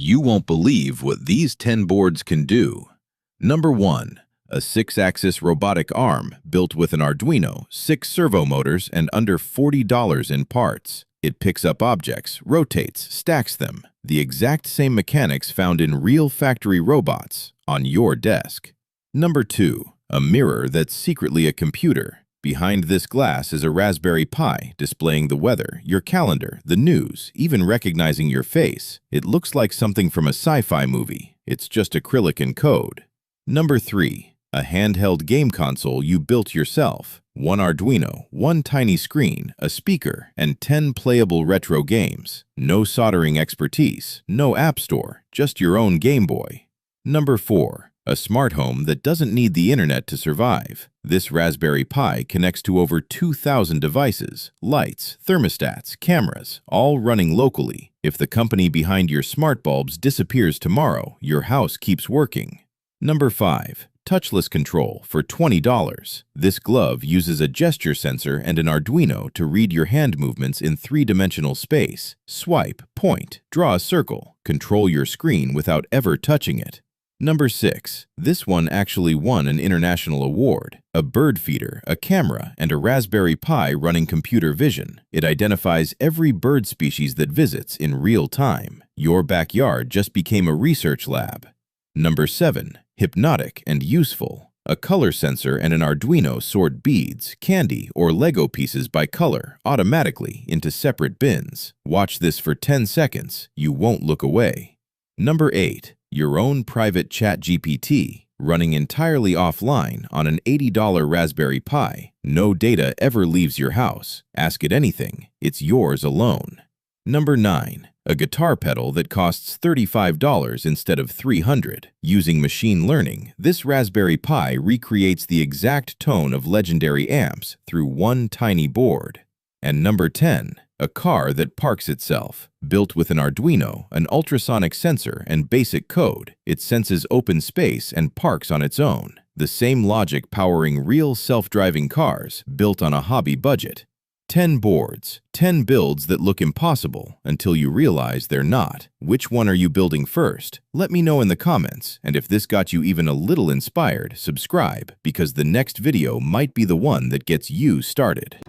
You won't believe what these 10 boards can do. Number 1. A 6-axis robotic arm built with an Arduino, 6 servo motors, and under $40 in parts. It picks up objects, rotates, stacks them. The exact same mechanics found in real factory robots on your desk. Number 2. A mirror that's secretly a computer. Behind this glass is a Raspberry Pi displaying the weather, your calendar, the news, even recognizing your face. It looks like something from a sci-fi movie. It's just acrylic and code. Number 3. A handheld game console you built yourself. 1 Arduino, 1 tiny screen, a speaker, and 10 playable retro games. No soldering expertise, no app store, just your own Game Boy. Number 4. A smart home that doesn't need the internet to survive. This Raspberry Pi connects to over 2,000 devices, lights, thermostats, cameras, all running locally. If the company behind your smart bulbs disappears tomorrow, your house keeps working. Number 5. Touchless control for $20. This glove uses a gesture sensor and an Arduino to read your hand movements in 3-dimensional space. Swipe, point, draw a circle, control your screen without ever touching it. Number 6. This one actually won an international award. A bird feeder, a camera, and a Raspberry Pi running computer vision. It identifies every bird species that visits in real time. Your backyard just became a research lab. Number 7. Hypnotic and useful. A color sensor and an Arduino sort beads, candy, or Lego pieces by color automatically into separate bins. Watch this for 10 seconds. You won't look away. Number 8. Your own private ChatGPT, running entirely offline on an $80 Raspberry Pi. No data ever leaves your house. Ask it anything. It's yours alone. Number 9. A guitar pedal that costs $35 instead of $300. Using machine learning, this Raspberry Pi recreates the exact tone of legendary amps through one tiny board. And number 10. A car that parks itself. Built with an Arduino, an ultrasonic sensor, and basic code, it senses open space and parks on its own. The same logic powering real self-driving cars, built on a hobby budget. 10 boards, 10 builds that look impossible until you realize they're not. Which one are you building first? Let me know in the comments, and if this got you even a little inspired, subscribe, because the next video might be the one that gets you started.